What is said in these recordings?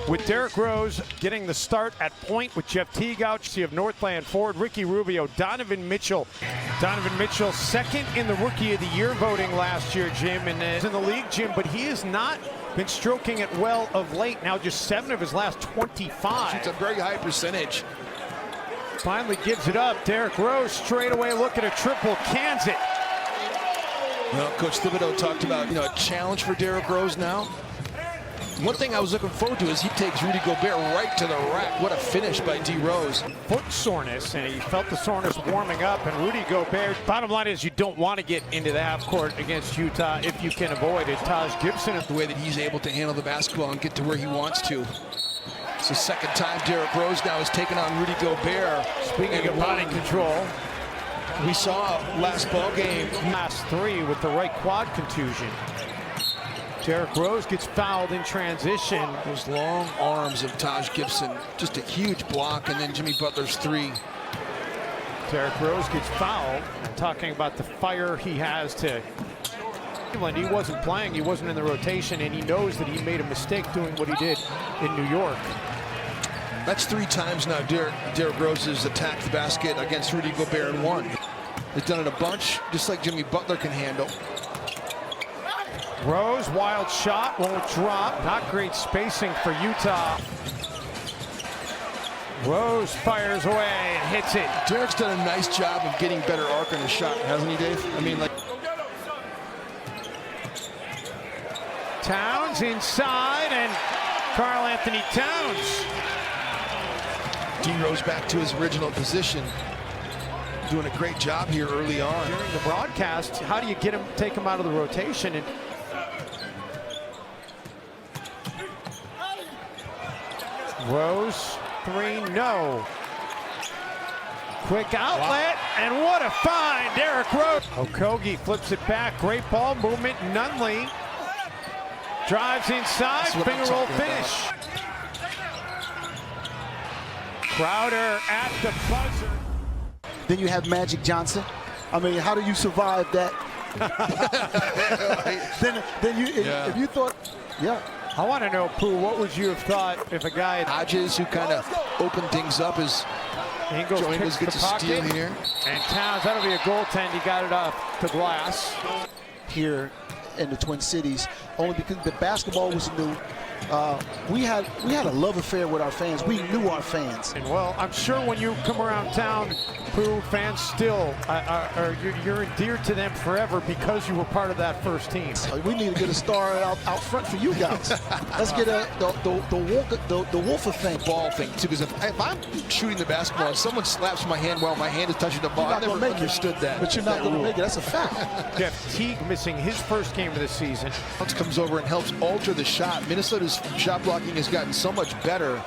With Derrick Rose getting the start at point with Jeff Teague, you have Northland forward Ricky Rubio, Donovan Mitchell. Donovan Mitchell second in the Rookie of the Year voting last year, Jim, and is in the league, Jim, but he has not been stroking it well of late. Now just 7 of his last 25. It's a very high percentage. Finally gives it up. Derrick Rose straight away look at a triple, cans it. Well, Coach Thibodeau talked about, a challenge for Derrick Rose now. One thing I was looking forward to is he takes Rudy Gobert right to the rack. What a finish by D. Rose. Foot soreness, and he felt the soreness warming up, and Rudy Gobert, bottom line is you don't want to get into the half court against Utah if you can avoid it. Taj Gibson, the way that he's able to handle the basketball and get to where he wants to. It's the second time Derrick Rose now has taken on Rudy Gobert. Speaking of body control, we saw last ball game. Last 3 with the right quad contusion. Derrick Rose gets fouled in transition. Those long arms of Taj Gibson, just a huge block, and then Jimmy Butler's 3. Derrick Rose gets fouled. I'm talking about the fire he has to Cleveland. He wasn't playing, he wasn't in the rotation, and he knows that he made a mistake doing what he did in New York. That's 3 times now Derrick Rose has attacked the basket against Rudy Gobert and won. He's done it a bunch, just like Jimmy Butler can handle. Rose, wild shot, won't drop. Not great spacing for Utah. Rose fires away and hits it. Derrick's done a nice job of getting better arc on his shot, hasn't he, Dave? I mean, like... Towns inside, and Karl Anthony Towns. D. Rose back to his original position. Doing a great job here early on. During the broadcast, how do you get him, take him out of the rotation? And Rose, 3, no. Quick outlet, and what a find, Derrick Rose. Okogie flips it back, great ball movement, Nunley drives inside, finger roll finish. Crowder at the buzzer. Then you have Magic Johnson. I mean, how do you survive that? then you, if you thought, yeah. I want to know, Pooh, what would you have thought if a guy had Hodges, who kind of opened things up as Ingles gets a steal here. And Towns, that'll be a goaltend. He got it off the glass. Here in the Twin Cities, only because the basketball was new. We had a love affair with our fans. We knew our fans. And well, I'm sure when you come around town, Pooh, fans still you're endeared to them forever because you were part of that first team. We need to get a star out front for you guys. Let's get the Wolf of Fame. Ball thing too, because if I'm shooting the basketball and someone slaps my hand while my hand is touching the ball, I never understood that. But you're not going to make it. That's a fact. Jeff Teague missing his first game of the season. Comes over and helps alter the shot. Minnesota's shot blocking has gotten so much better.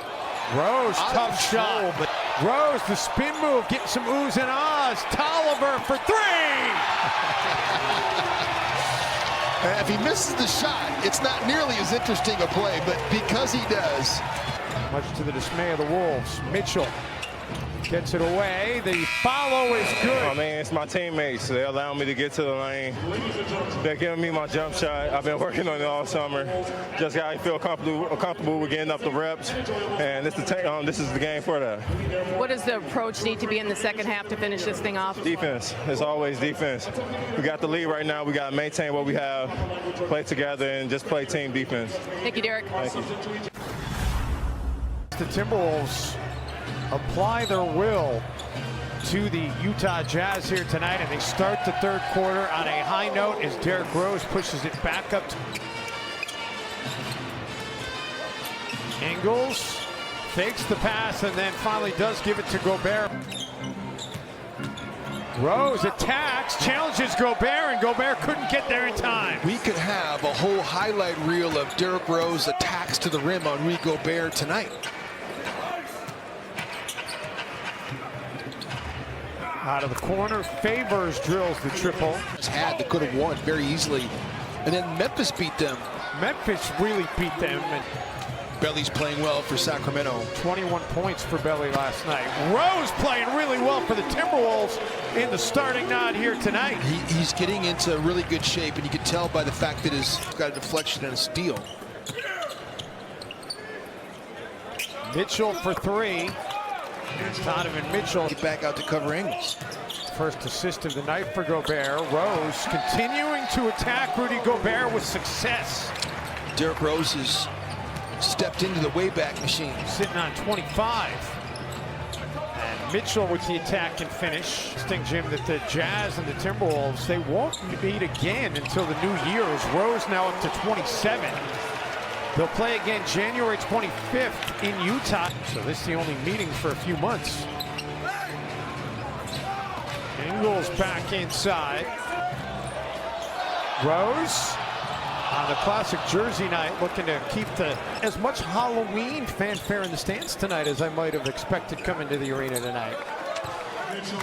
Rose, tough shot. But Rose, the spin move, getting some oohs and ahs. Tolliver for 3. If he misses the shot, it's not nearly as interesting a play, but because he does. Much to the dismay of the Wolves, Mitchell gets it away. The follow is good. I mean, it's my teammates. They allow me to get to the lane. They're giving me my jump shot. I've been working on it all summer. Just got to feel comfortable with getting up the reps, and this is the game for that. What does the approach need to be in the second half to finish this thing off? Defense. It's always defense. We got the lead right now. We got to maintain what we have, play together, and just play team defense. Thank you, Derrick. Thank you. The Timberwolves apply their will to the Utah Jazz here tonight, and they start the third quarter on a high note as Derrick Rose pushes it back up to Ingles, fakes the pass, and then finally does give it to Gobert. Rose attacks, challenges Gobert, and Gobert couldn't get there in time. We could have a whole highlight reel of Derrick Rose attacks to the rim on Rudy Gobert tonight. Out of the corner, Favors drills the triple. They could have won very easily. And then Memphis beat them. Memphis really beat them. And Belly's playing well for Sacramento. 21 points for Belly last night. Rose playing really well for the Timberwolves in the starting nod here tonight. He's getting into really good shape, and you can tell by the fact that he's got a deflection and a steal. Mitchell for three. Donovan Mitchell. Get back out to cover Ingles. First assist of the night for Gobert. Rose continuing to attack Rudy Gobert with success. Derrick Rose has stepped into the wayback machine. Sitting on 25. And Mitchell with the attack and finish. Interesting, Jim, that the Jazz and the Timberwolves, they won't meet again until the new year. As Rose now up to 27. They'll play again January 25th in Utah. So this is the only meeting for a few months. Ingles back inside. Rose on the classic Jersey night, looking to keep as much Halloween fanfare in the stands tonight as I might have expected coming to the arena tonight.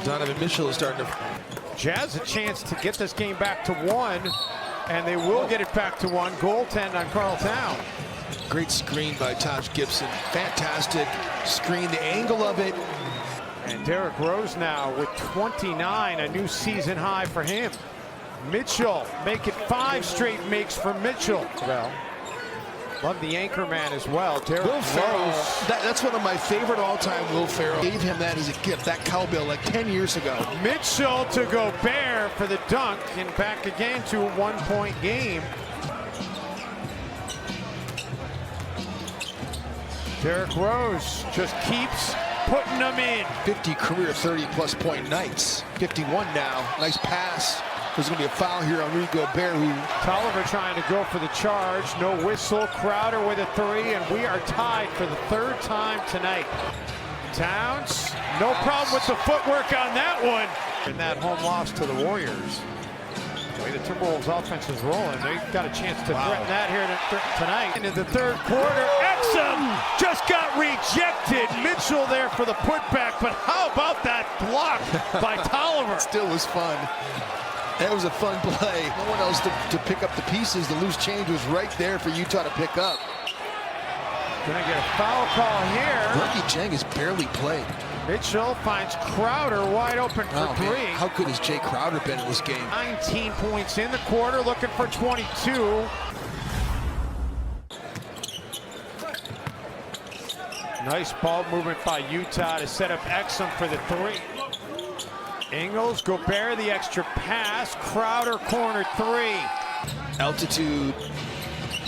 Donovan Mitchell is starting to... Jazz a chance to get this game back to one, and they will get it back to one. Goaltend on Karl Town. Great screen by Taj Gibson. Fantastic screen, the angle of it. And Derrick Rose now with 29, a new season high for him. Mitchell, make it 5 straight makes for Mitchell. Well, love the anchor man as well. Derrick Will Ferrell, Rose. that's one of my favorite all-time Will Ferrell. Gave him that as a gift, that cowbell, like 10 years ago. Mitchell to Gobert for the dunk, and back again to a 1-point game. Derrick Rose just keeps putting them in. 50 career 30-plus point nights. 51 now. Nice pass. There's going to be a foul here on Rudy Gobert, who... Tolliver trying to go for the charge. No whistle. Crowder with a 3, and we are tied for the 3rd time tonight. Towns, no problem with the footwork on that one. In that home loss to the Warriors. The way the Timberwolves offense is rolling, they've got a chance to threaten that here tonight. Into the 3rd quarter, Exum just got rejected. Mitchell there for the putback, but how about that block by Tolliver? Still was fun. That was a fun play. No one else to pick up the pieces. The loose change was right there for Utah to pick up. Gonna get a foul call here. Ricky Jang has barely played. Mitchell finds Crowder wide open for 3. Man, how good has Jay Crowder been in this game? 19 points in the quarter, looking for 22. Nice ball movement by Utah to set up Exum for the 3. Ingles, Gobert, the extra pass. Crowder, corner 3. Altitude,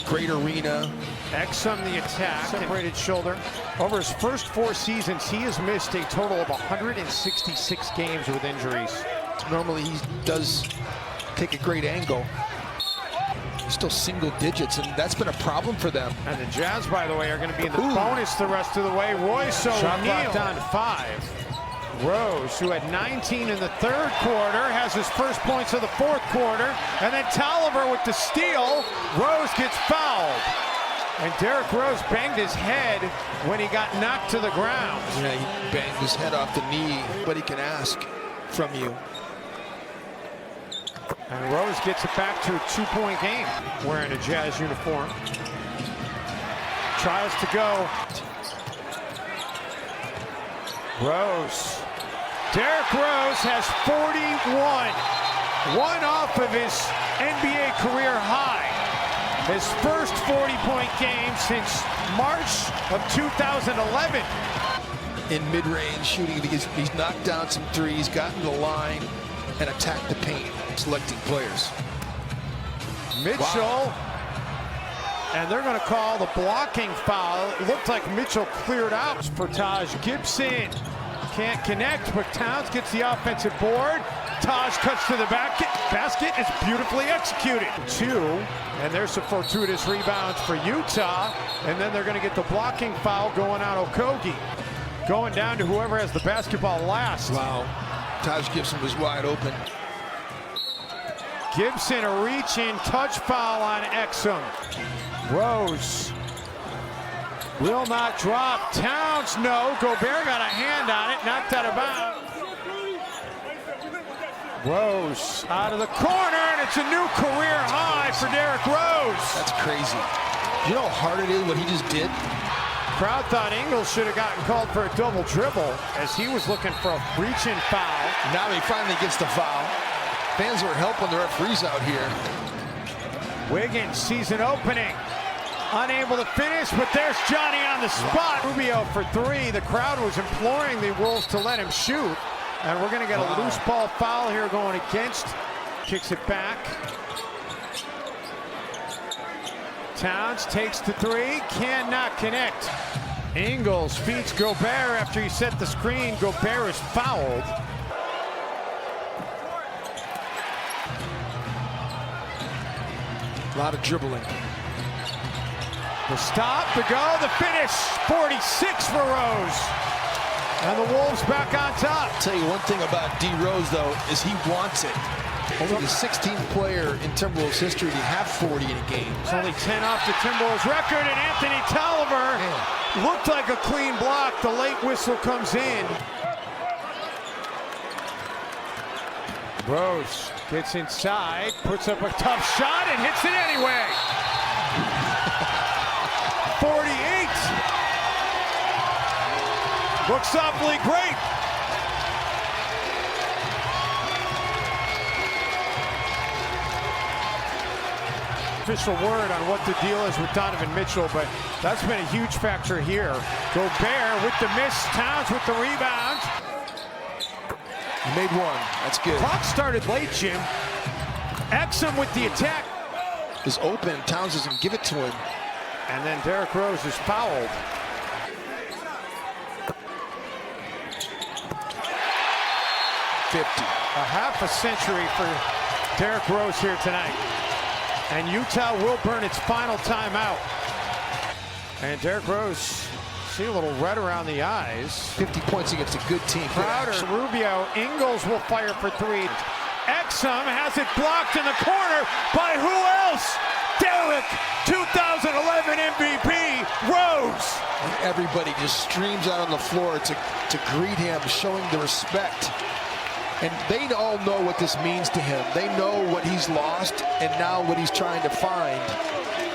great arena. Exum, the attack. Separated shoulder. Over his first 4 seasons, he has missed a total of 166 games with injuries. Normally he does take a great angle. Still single digits, and that's been a problem for them. And the Jazz, by the way, are going to be in the bonus the rest of the way. Royce O'Neal down to 5. Rose, who had 19 in the 3rd quarter, has his first points of the 4th quarter. And then Tolliver with the steal. Rose gets fouled. And Derrick Rose banged his head when he got knocked to the ground. Yeah, he banged his head off the knee. What he can ask from you. And Rose gets it back to a 2-point game, wearing a Jazz uniform. Tries to go. Rose. Derrick Rose has 41. One off of his NBA career high. His first 40-point game since March of 2011. In mid-range shooting, he's knocked down some threes, gotten the line, and attacked the paint, selecting players. Mitchell, and they're going to call the blocking foul. It looked like Mitchell cleared out for Taj Gibson. Can't connect, but Towns gets the offensive board. Taj cuts to the basket. It's beautifully executed. 2, and there's some fortuitous rebounds for Utah. And then they're going to get the blocking foul going on Okogie. Going down to whoever has the basketball last. Wow. Taj Gibson was wide open. Gibson, a reach-in touch foul on Exum. Rose will not drop. Towns, no. Gobert got a hand on it, knocked out of bounds. Rose out of the corner, and it's a new career high for Derrick Rose. That's crazy. You know how hard it is what he just did? Crowd thought Ingles should have gotten called for a double dribble as he was looking for a reach-in foul. Now he finally gets the foul. Fans were helping the referees out here. Wiggins, season opening. Unable to finish, but there's Johnny on the spot. Rubio for three. The crowd was imploring the Wolves to let him shoot. And we're going to get a loose ball foul here going against. Kicks it back. Towns takes the three, cannot connect. Ingles feeds Gobert after he set the screen. Gobert is fouled. A lot of dribbling. The stop, the go, the finish. 46 for Rose. And the Wolves back on top. I'll tell you one thing about D. Rose, though, is he wants it. Only the 16th player in Timberwolves history to have 40 in a game. It's only 10 off the Timberwolves record, and Anthony Tolliver looked like a clean block. The late whistle comes in. Rose gets inside, puts up a tough shot, and hits it anyway. 48. Looks awfully great. Official word on what the deal is with Donovan Mitchell, but that's been a huge factor here. Gobert with the miss, Towns with the rebound. He made one. That's good. Clock started late, Jim. Exum with the attack. Is open. Towns doesn't give it to him. And then Derrick Rose is fouled. A half a century for Derrick Rose here tonight. And Utah will burn its final timeout. And Derrick Rose, see a little red around the eyes. 50 points against a good team. Crowder, Rubio, Ingles will fire for three. Exum has it blocked in the corner by who else? Derrick, 2011 MVP, Rose. And everybody just streams out on the floor to greet him, showing the respect. And they all know what this means to him. They know what he's lost and now what he's trying to find.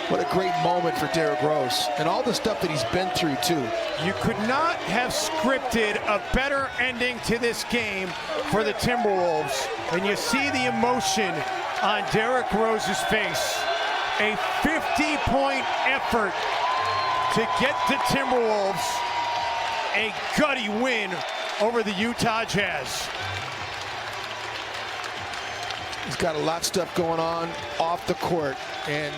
What a great moment for Derrick Rose. And all the stuff that he's been through, too. You could not have scripted a better ending to this game for the Timberwolves. And you see the emotion on Derrick Rose's face. A 50-point effort to get the Timberwolves a gutty win over the Utah Jazz. He's got a lot of stuff going on off the court, and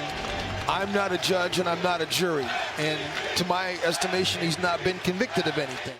I'm not a judge and I'm not a jury. And to my estimation, he's not been convicted of anything.